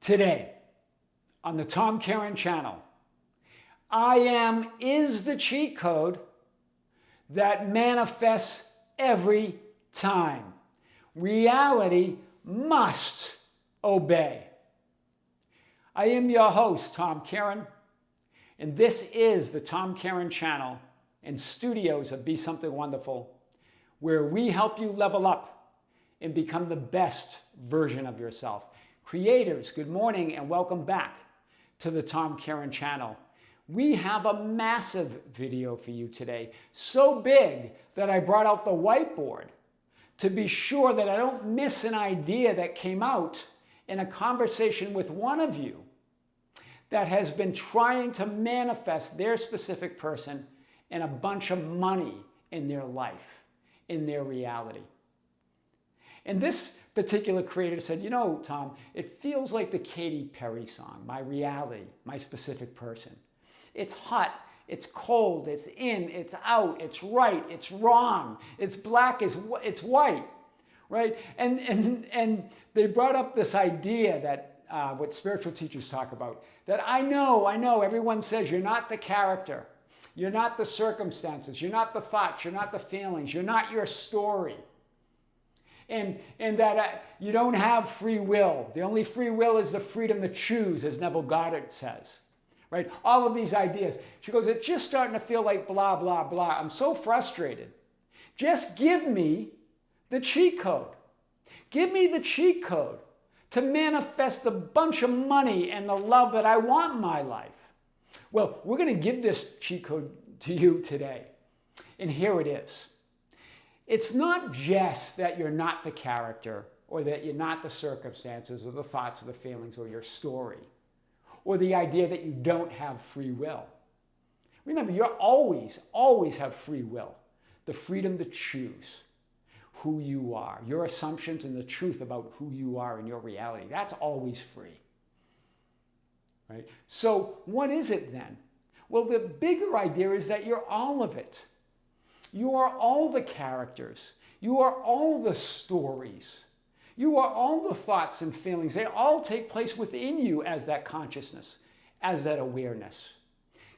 Today, on the Tom Kearin Channel, I am is the cheat code that manifests every time. Reality must obey. I am your host, Tom Kearin, and this is the Tom Kearin Channel and studios of Be Something Wonderful, where we help you level up and become the best version of yourself. Creators, good morning and welcome back to the Tom Kearin Channel. We have a massive video for you today, so big that I brought out the whiteboard to be sure that I don't miss an idea that came out in a conversation with one of you that has been trying to manifest their specific person and a bunch of money in their life, in their reality. And this particular creator said, you know, Tom, it feels like the Katy Perry song, my reality, my specific person. It's hot, it's cold, it's in, it's out, it's right, it's wrong, it's black, it's white, right? And they brought up this idea that what spiritual teachers talk about, that I know, everyone says you're not the character, you're not the circumstances, you're not the thoughts, you're not the feelings, you're not your story. And that you don't have free will. The only free will is the freedom to choose, as Neville Goddard says. Right? All of these ideas. She goes, it's just starting to feel like blah, blah, blah. I'm so frustrated. Just give me the cheat code. Give me the cheat code to manifest the bunch of money and the love that I want in my life. Well, we're going to give this cheat code to you today. And here it is. It's not just that you're not the character or that you're not the circumstances or the thoughts or the feelings or your story or the idea that you don't have free will. Remember, you always have free will, the freedom to choose who you are, your assumptions and the truth about who you are in your reality. That's always free. Right? So what is it then? Well, the bigger idea is that you're all of it. You are all the characters. You are all the stories. You are all the thoughts and feelings. They all take place within you as that consciousness, as that awareness.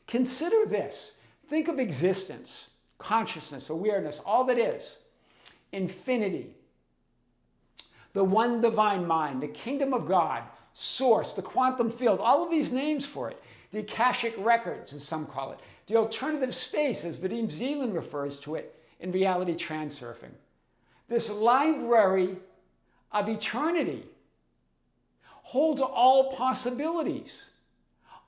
Consider this. Think of existence, consciousness, awareness, all that is. Infinity, the one divine mind, the kingdom of God, source, the quantum field, all of these names for it. The Akashic records, as some call it. The alternative space, as Vadim Zeland refers to it in reality transurfing. This library of eternity holds all possibilities,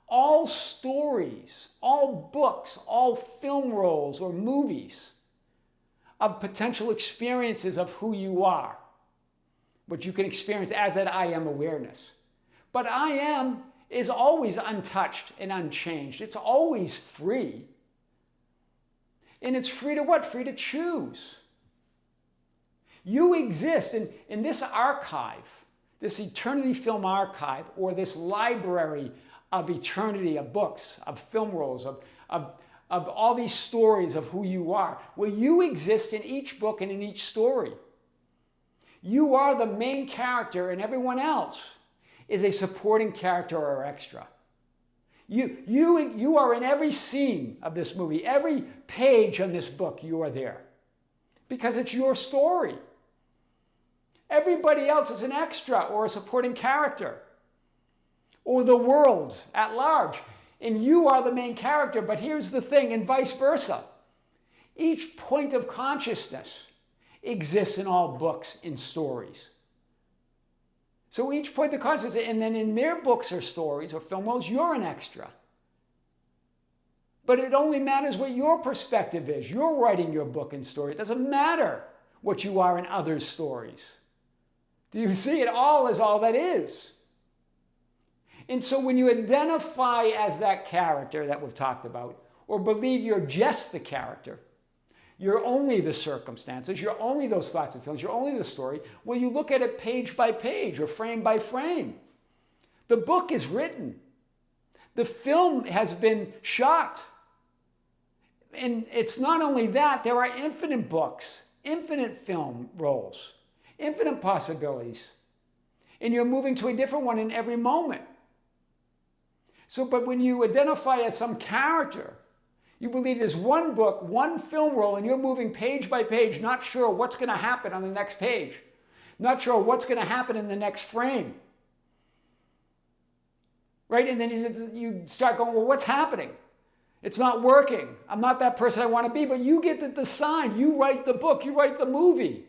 all stories, all books, all film rolls or movies of potential experiences of who you are, what you can experience as that I am awareness. But I am is always untouched and unchanged. It's always free. And it's free to what? Free to choose. You exist in this archive, this eternity film archive, or this library of eternity, of books, of film rolls, of all these stories of who you are. Well, you exist in each book and in each story. You are the main character and everyone else is a supporting character or extra. You are in every scene of this movie, every page on this book, you are there. Because it's your story. Everybody else is an extra or a supporting character. Or the world at large. And you are the main character, but here's the thing, and vice versa. Each point of consciousness exists in all books and stories. So each point of consciousness, and then in their books or stories or film rolls, you're an extra. But it only matters what your perspective is. You're writing your book and story. It doesn't matter what you are in others' stories. Do you see? It all is all that is. And so when you identify as that character that we've talked about, or believe you're just the character, you're only the circumstances, you're only those thoughts and feelings, you're only the story. Well, you look at it page by page or frame by frame. The book is written. The film has been shot. And it's not only that, there are infinite books, infinite film rolls, infinite possibilities. And you're moving to a different one in every moment. So, but when you identify as some character, you believe there's one book, one film roll, and you're moving page by page, not sure what's going to happen on the next page, not sure what's going to happen in the next frame. Right? And then you start going, well, what's happening? It's not working. I'm not that person I want to be, but you get to decide. You write the book, you write the movie.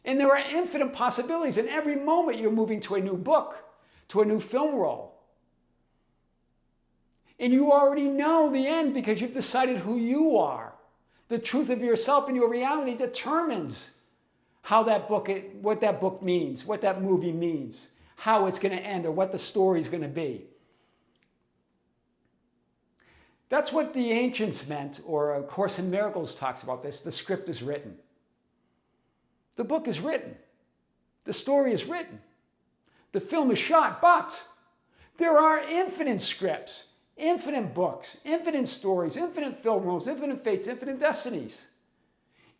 And there are infinite possibilities. In every moment, you're moving to a new book, to a new film roll. And you already know the end because you've decided who you are. The truth of yourself and your reality determines how that book, what that book means, what that movie means, how it's going to end, or what the story is going to be. That's what the ancients meant, or A Course in Miracles talks about this. The script is written. The book is written. The story is written. The film is shot, but there are infinite scripts, infinite books, infinite stories, infinite film rolls, infinite fates, infinite destinies.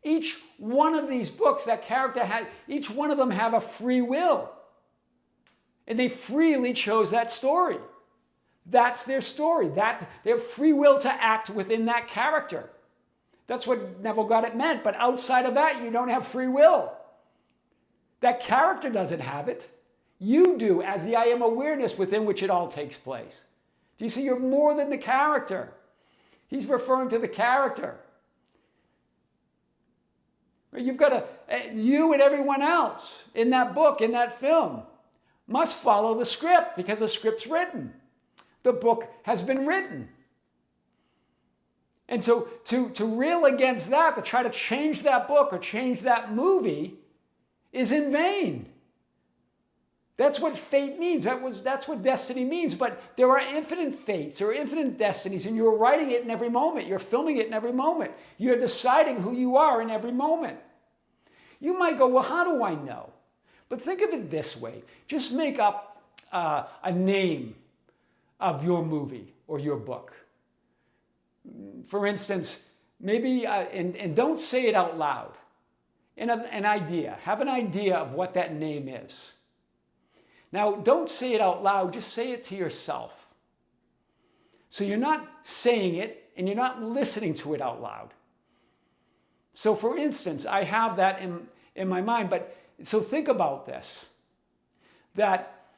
Each one of these books, that character has, each one of them have a free will. And they freely chose that story. That's their story. They have free will to act within that character. That's what Neville Goddard meant. But outside of that, you don't have free will. That character doesn't have it. You do, as the I am awareness within which it all takes place. Do you see? You're more than the character. He's referring to the character. You've got you and everyone else in that book, in that film, must follow the script because the script's written. The book has been written. And so to rail against that, to try to change that book or change that movie is in vain. That's what fate means. That's what destiny means. But there are infinite fates, there are infinite destinies, and you're writing it in every moment. You're filming it in every moment. You're deciding who you are in every moment. You might go, well, how do I know? But think of it this way. Just make up a name of your movie or your book. For instance, maybe, and don't say it out loud. An idea. Have an idea of what that name is. Now, don't say it out loud, just say it to yourself. So you're not saying it and you're not listening to it out loud. So for instance, I have that in my mind, but so think about this. That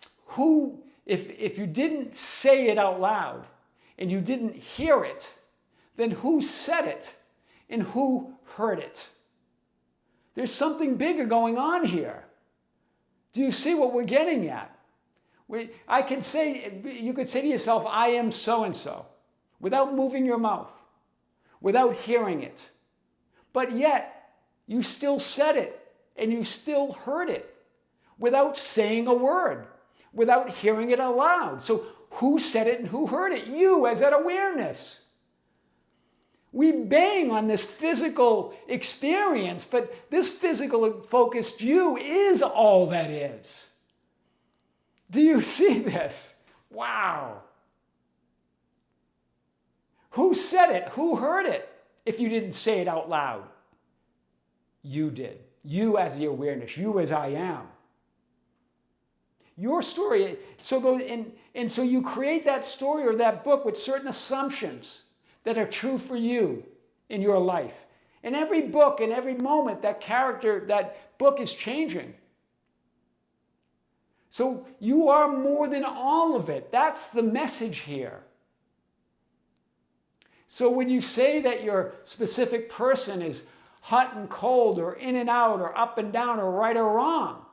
if you didn't say it out loud and you didn't hear it, then who said it and who heard it? There's something bigger going on here. Do you see what we're getting at? You could say to yourself, I am so-and-so, without moving your mouth, without hearing it. But yet, you still said it, and you still heard it, without saying a word, without hearing it aloud. So who said it and who heard it? You, as that awareness. We bang on this physical experience, but this physical focused you is all that is. Do you see this? Wow. Who said it? Who heard it? If you didn't say it out loud. You did. You as the awareness. You as I am. Your story. And so you create that story or that book with certain assumptions that are true for you in your life. In every book, in every moment, that character, that book is changing. So you are more than all of it. That's the message here. So when you say that your specific person is hot and cold or in and out or up and down or right or wrong,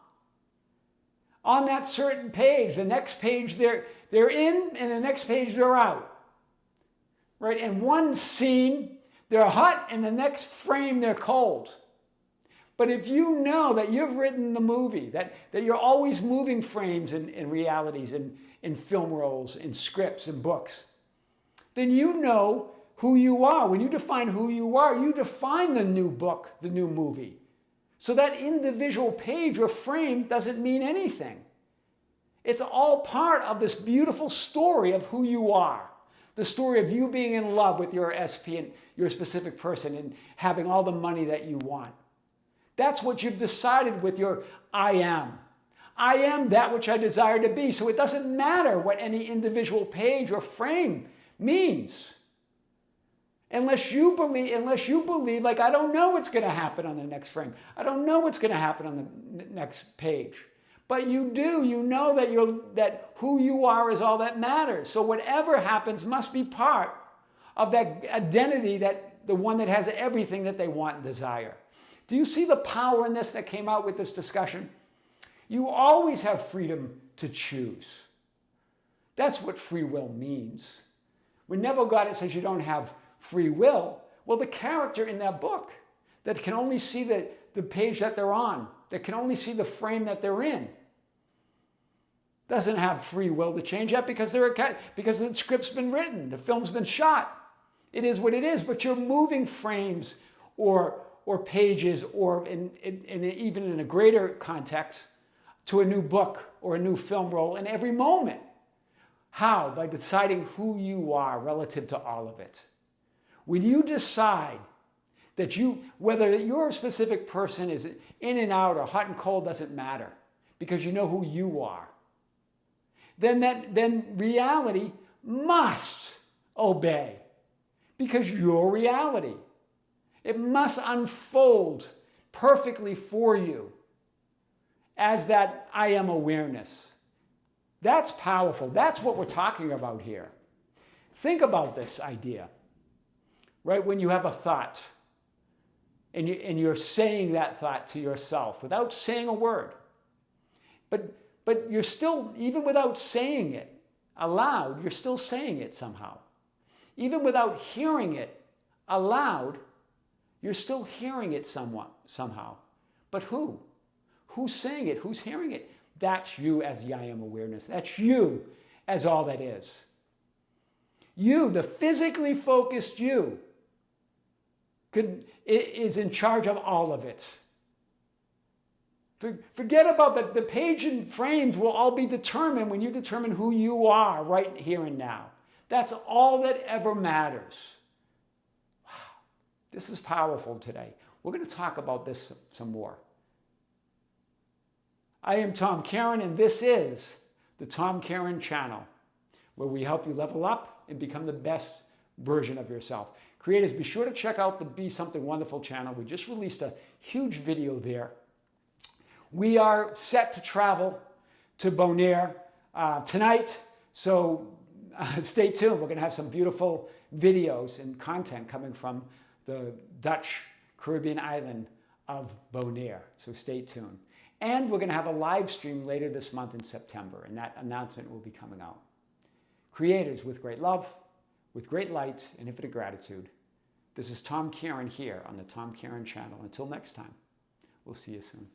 on that certain page, the next page they're in and the next page they're out. Right? In one scene, they're hot, and the next frame, they're cold. But if you know that you've written the movie, that you're always moving frames in realities, in film rolls, in scripts, in books, then you know who you are. When you define who you are, you define the new book, the new movie. So that individual page or frame doesn't mean anything. It's all part of this beautiful story of who you are. The story of you being in love with your SP and your specific person and having all the money that you want. That's what you've decided with your I am. I am that which I desire to be. So it doesn't matter what any individual page or frame means. Unless you believe, like, I don't know what's going to happen on the next frame. I don't know what's going to happen on the next page. But you do. You know that who you are is all that matters. So whatever happens must be part of that identity, that the one that has everything that they want and desire. Do you see the power in this that came out with this discussion? You always have freedom to choose. That's what free will means. When Neville Goddard says you don't have free will, well, the character in that book that can only see the page that they're on, that can only see the frame that they're in, doesn't have free will to change that because the script's been written, the film's been shot. It is what it is, but you're moving frames or pages, or even in a greater context, to a new book or a new film role in every moment. How? By deciding who you are relative to all of it. When you decide that whether you're a specific person is in and out or hot and cold doesn't matter, because you know who you are, then reality must obey, because you're reality. It must unfold perfectly for you as that I am awareness. That's powerful. That's what we're talking about here. Think about this idea, right? When you have a thought and you're saying that thought to yourself without saying a word, but you're still, even without saying it aloud, you're still saying it somehow. Even without hearing it aloud, you're still hearing it somehow. But who? Who's saying it? Who's hearing it? That's you as the I am awareness. That's you as all that is. You, the physically focused you, is in charge of all of it. Forget about the page and frames will all be determined when you determine who you are right here and now. That's all that ever matters. Wow, this is powerful today. We're going to talk about this some more. I am Tom Kearin, and this is the Tom Kearin Channel, where we help you level up and become the best version of yourself. Creators, be sure to check out the Be Something Wonderful channel. We just released a huge video there. We are set to travel to Bonaire tonight, so stay tuned. We're going to have some beautiful videos and content coming from the Dutch Caribbean island of Bonaire, so stay tuned. And we're going to have a live stream later this month in September, and that announcement will be coming out. Creators, with great love, with great light, and infinite gratitude, this is Tom Kearin here on the Tom Kearin Channel. Until next time, we'll see you soon.